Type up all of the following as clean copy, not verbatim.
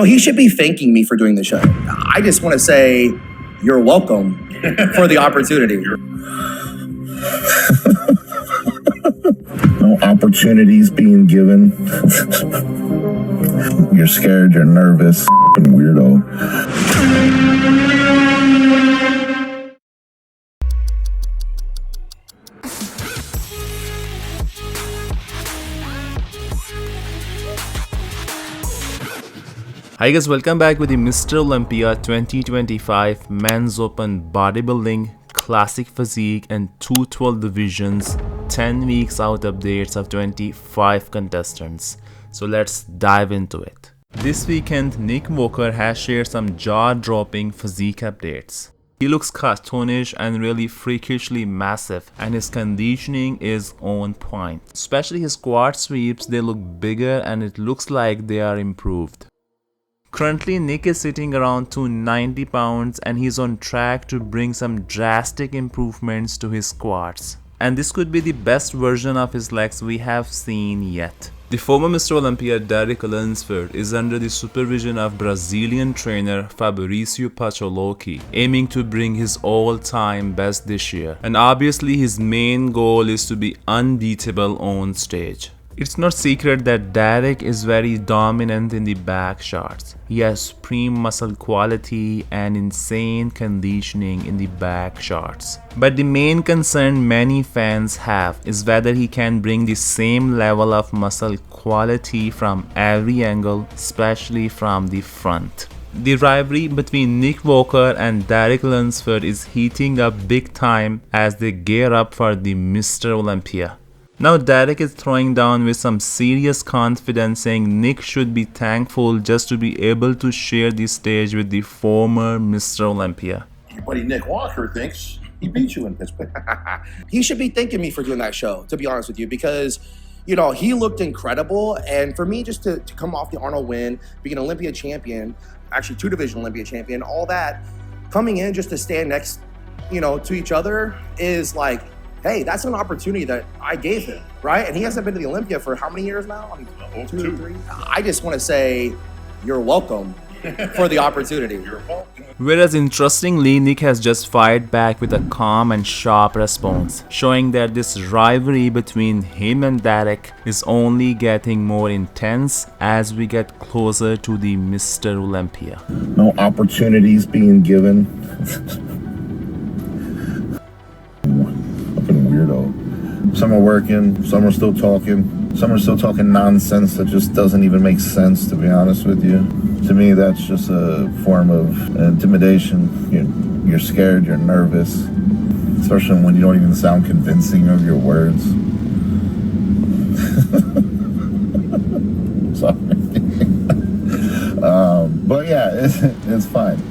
He should be thanking me for doing the show. I just want to say you're welcome for the opportunity. No opportunities being given. You're scared, you're nervous, f***ing weirdo. Hi guys, welcome back with the Mr. Olympia 2025 Men's Open Bodybuilding Classic Physique and 212 divisions 10 weeks out updates of 25 contestants. So let's dive into it. This weekend, Nick Walker has shared some jaw-dropping physique updates. He looks cartoonish and really freakishly massive, and his conditioning is on point. Especially his quad sweeps, they look bigger and it looks like they are improved. Currently, Nick is sitting around 290 pounds and he's on track to bring some drastic improvements to his quads. And this could be the best version of his legs we have seen yet. The former Mr. Olympia Derek Lunsford is under the supervision of Brazilian trainer Fabrício Pacholocchi, aiming to bring his all-time best this year. And obviously his main goal is to be unbeatable on stage. It's not secret that Derek is very dominant in the back shots. He has supreme muscle quality and insane conditioning in the back shots. But the main concern many fans have is whether he can bring the same level of muscle quality from every angle, especially from the front. The rivalry between Nick Walker and Derek Lunsford is heating up big time as they gear up for the Mr. Olympia. Now Derek is throwing down with some serious confidence, saying Nick should be thankful just to be able to share the stage with the former Mr. Olympia. Your buddy Nick Walker thinks he beat you in Pittsburgh. He should be thanking me for doing that show, to be honest with you, because he looked incredible. And for me, just to come off the Arnold win, being an Olympia champion, actually 2-division Olympia champion, all that, coming in just to stand next, to each other is like, hey, that's an opportunity that I gave him, right? And he hasn't been to the Olympia for how many years now? Two or three? I just want to say you're welcome for the opportunity. Whereas interestingly, Nick has just fired back with a calm and sharp response, showing that this rivalry between him and Derek is only getting more intense as we get closer to the Mr. Olympia. No opportunities being given. Weirdo. Some are working, some are still talking, some are still talking nonsense that just doesn't even make sense, to be honest with you. To me, that's just a form of intimidation. You're scared, you're nervous, especially when you don't even sound convincing of your words. Sorry. But yeah, it's fine.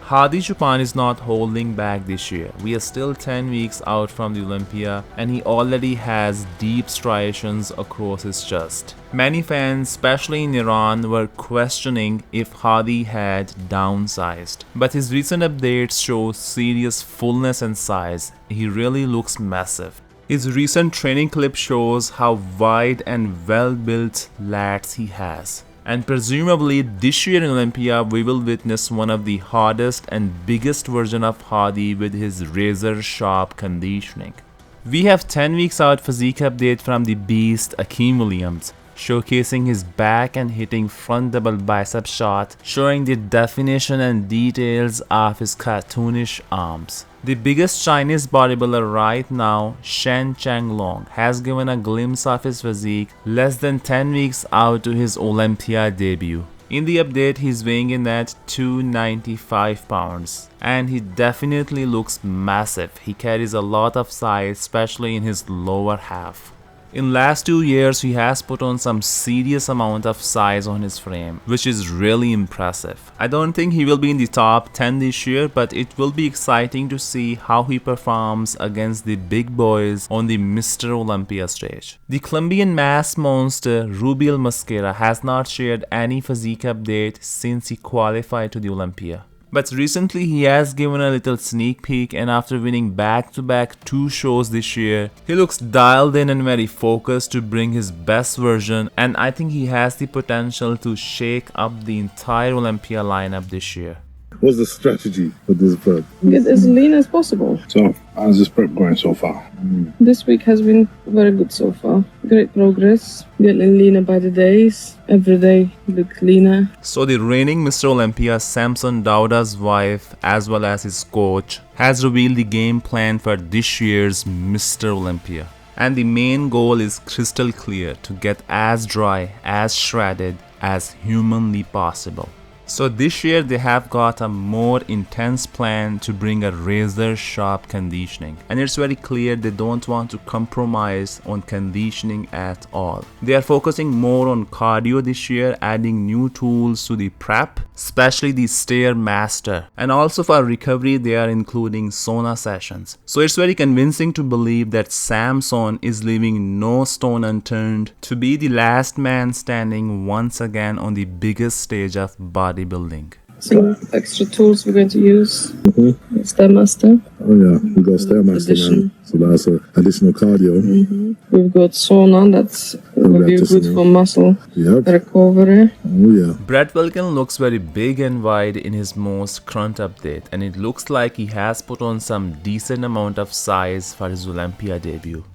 Hadi Choopan is not holding back this year. We are still 10 weeks out from the Olympia and he already has deep striations across his chest. Many fans, especially in Iran, were questioning if Hadi had downsized. But his recent updates show serious fullness and size. He really looks massive. His recent training clip shows how wide and well-built lats he has. And presumably this year in Olympia we will witness one of the hardest and biggest version of Hadi with his razor sharp conditioning. We have 10 weeks out physique update from the beast Akim Williams, showcasing his back and hitting front double bicep shot, showing the definition and details of his cartoonish arms. The biggest Chinese bodybuilder right now, Shen has given a glimpse of his physique less than 10 weeks out to his Olympia debut. In the update, he's weighing in at 295 pounds and he definitely looks massive. He carries a lot of size, especially in his lower half. In last 2 years, he has put on some serious amount of size on his frame, which is really impressive. I don't think he will be in the top 10 this year, but it will be exciting to see how he performs against the big boys on the Mr. Olympia stage. The Colombian mass monster Rubiel Mosquera has not shared any physique update since he qualified to the Olympia. But recently he has given a little sneak peek, and after winning back-to-back 2 shows this year, he looks dialed in and very focused to bring his best version, and I think he has the potential to shake up the entire Olympia lineup this year. What's the strategy for this prep? Get as lean as possible. So, how's this prep going so far? This week has been very good so far. Great progress. Getting leaner by the days. Every day look leaner. So the reigning Mr. Olympia, Samson Dauda's wife, as well as his coach, has revealed the game plan for this year's Mr. Olympia. And the main goal is crystal clear: to get as dry, as shredded as humanly possible. So this year they have got a more intense plan to bring a razor sharp conditioning, and it's very clear they don't want to compromise on conditioning at all. They are focusing more on cardio this year, adding new tools to the prep, especially the Stairmaster, and also for recovery they are including sauna sessions. So it's very convincing to believe that Samson is leaving no stone unturned to be the last man standing once again on the biggest stage of bodybuilding. Some extra tools we're going to use. Stairmaster. Oh yeah, we got Stairmaster now. So that's additional cardio. We've got sauna, that's will be good for muscle recovery. Oh yeah. Brett Wilkin looks very big and wide in his most current update, and it looks like he has put on some decent amount of size for his Olympia debut.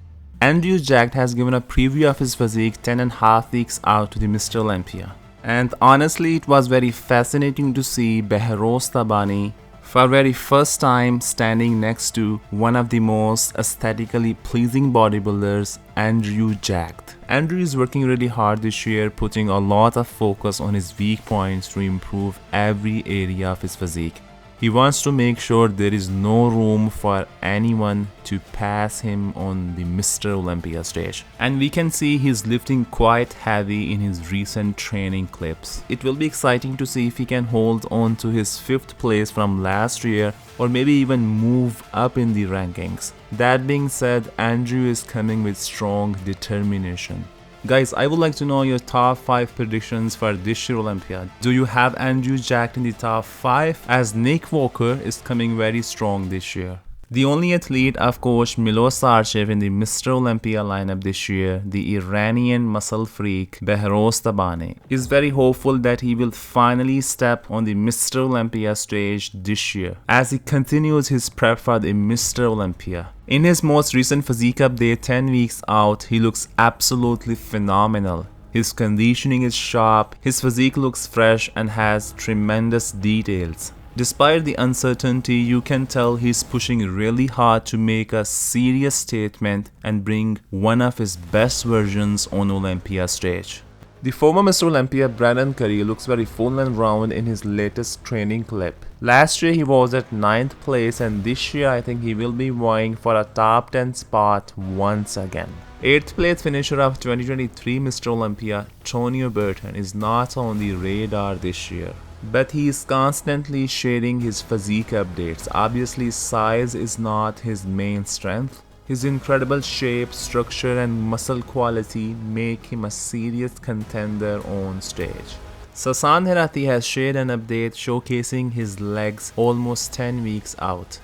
Andrew Jack has given a preview of his physique 10.5 weeks out to the Mr. Olympia. And honestly, it was very fascinating to see Behrooz Tabani for very first time standing next to one of the most aesthetically pleasing bodybuilders, Andrew Jack. Andrew is working really hard this year, putting a lot of focus on his weak points to improve every area of his physique. He wants to make sure there is no room for anyone to pass him on the Mr. Olympia stage. And we can see he's lifting quite heavy in his recent training clips. It will be exciting to see if he can hold on to his 5th place from last year, or maybe even move up in the rankings. That being said, Andrew is coming with strong determination. Guys, I would like to know your top 5 predictions for this year Olympia. Do you have Andrew Jack in the top 5, as Nick Walker is coming very strong this year? The only athlete of coach Milos Sarchev in the Mr. Olympia lineup this year, the Iranian muscle freak Behrooz Tabani, is very hopeful that he will finally step on the Mr. Olympia stage this year as he continues his prep for the Mr. Olympia. In his most recent physique update 10 weeks out, he looks absolutely phenomenal. His conditioning is sharp, his physique looks fresh and has tremendous details. Despite the uncertainty, you can tell he's pushing really hard to make a serious statement and bring one of his best versions on Olympia stage. The former Mr. Olympia Brandon Curry looks very full and round in his latest training clip. Last year he was at 9th place, and this year I think he will be vying for a top 10 spot once again. 8th place finisher of 2023 Mr. Olympia, Tonio Burton, is not on the radar this year, but he is constantly sharing his physique updates. Obviously, size is not his main strength. His incredible shape, structure and muscle quality make him a serious contender on stage. Sasan Heirati has shared an update showcasing his legs almost 10 weeks out.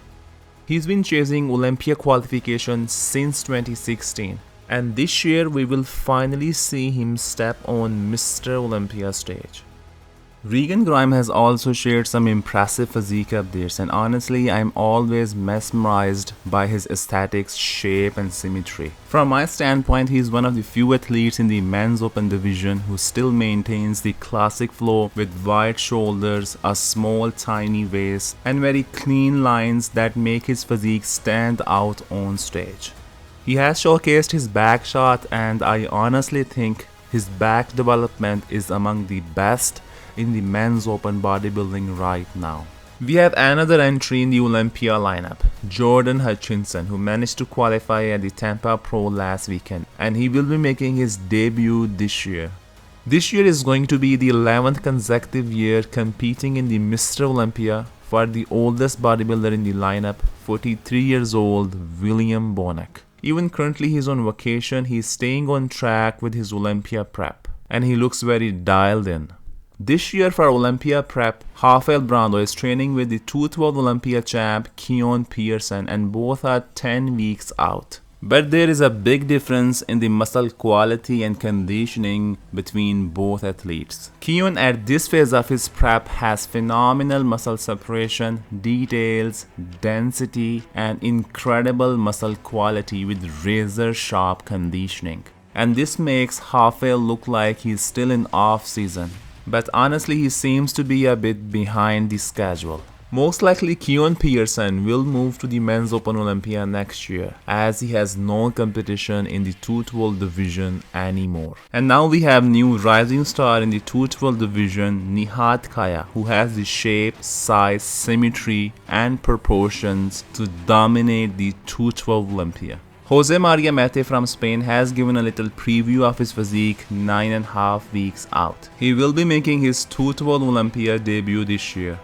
He's been chasing Olympia qualification since 2016, and this year we will finally see him step on Mr. Olympia stage. Regan Grimes has also shared some impressive physique updates, and honestly I'm always mesmerized by his aesthetics, shape and symmetry. From my standpoint, he is one of the few athletes in the men's open division who still maintains the classic flow with wide shoulders, a small tiny waist and very clean lines that make his physique stand out on stage. He has showcased his back shot, and I honestly think his back development is among the best in the men's open bodybuilding right now. We have another entry in the Olympia lineup, Jordan Hutchinson, who managed to qualify at the Tampa Pro last weekend, and he will be making his debut this year. This year is going to be the 11th consecutive year competing in the Mr. Olympia for the oldest bodybuilder in the lineup, 43 years old William Bonac. Even currently he's on vacation, he's staying on track with his Olympia prep, and he looks very dialed in. This year for Olympia prep, Rafael Brandao is training with the 212 Olympia champ Keone Pearson, and both are 10 weeks out. But there is a big difference in the muscle quality and conditioning between both athletes. Keone at this phase of his prep has phenomenal muscle separation, details, density, and incredible muscle quality with razor sharp conditioning. And this makes Rafael look like he's still in off season. But honestly, he seems to be a bit behind the schedule. Most likely Keone Pearson will move to the Men's Open Olympia next year, as he has no competition in the 212 division anymore. And now we have new rising star in the 212 division, Nihat Kaya, who has the shape, size, symmetry and proportions to dominate the 212 Olympia. Jose Maria Mete from Spain has given a little preview of his physique 9.5 weeks out. He will be making his 212 Olympia debut this year.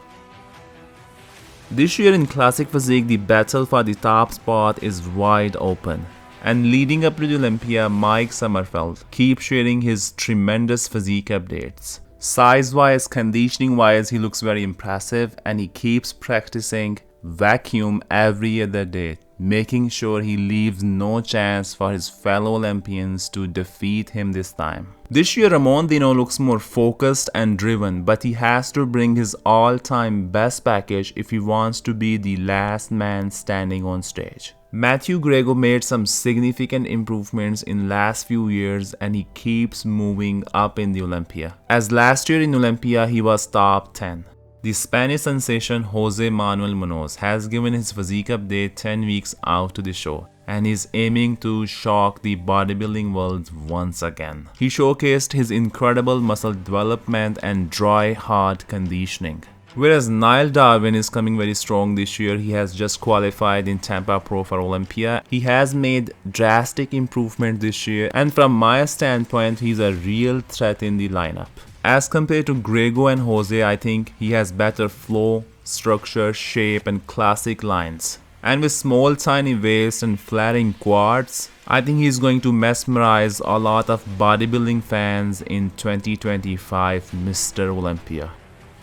This year in Classic Physique, the battle for the top spot is wide open. And leading up to the Olympia, Mike Sommerfeld keeps sharing his tremendous physique updates. Size-wise, conditioning-wise, he looks very impressive, and he keeps practicing vacuum every other day, making sure he leaves no chance for his fellow Olympians to defeat him this time. This year Ramon Dino looks more focused and driven, but he has to bring his all-time best package if he wants to be the last man standing on stage. Matthew Grego made some significant improvements in last few years, and he keeps moving up in the Olympia. As last year in Olympia he was top 10. The Spanish sensation Jose Manuel Munoz has given his physique update 10 weeks out to the show, and is aiming to shock the bodybuilding world once again. He showcased his incredible muscle development and dry hard conditioning. Whereas Niall Darwen is coming very strong this year, he has just qualified in Tampa Pro for Olympia. He has made drastic improvement this year, and from my standpoint, he's a real threat in the lineup. As compared to Grego and Jose, I think he has better flow, structure, shape and classic lines. And with small tiny waist and flaring quads, I think he's going to mesmerize a lot of bodybuilding fans in 2025 Mr. Olympia.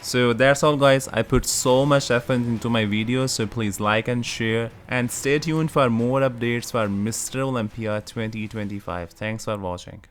So that's all guys, I put so much effort into my videos, so please like and share, and stay tuned for more updates for Mr. Olympia 2025. Thanks for watching.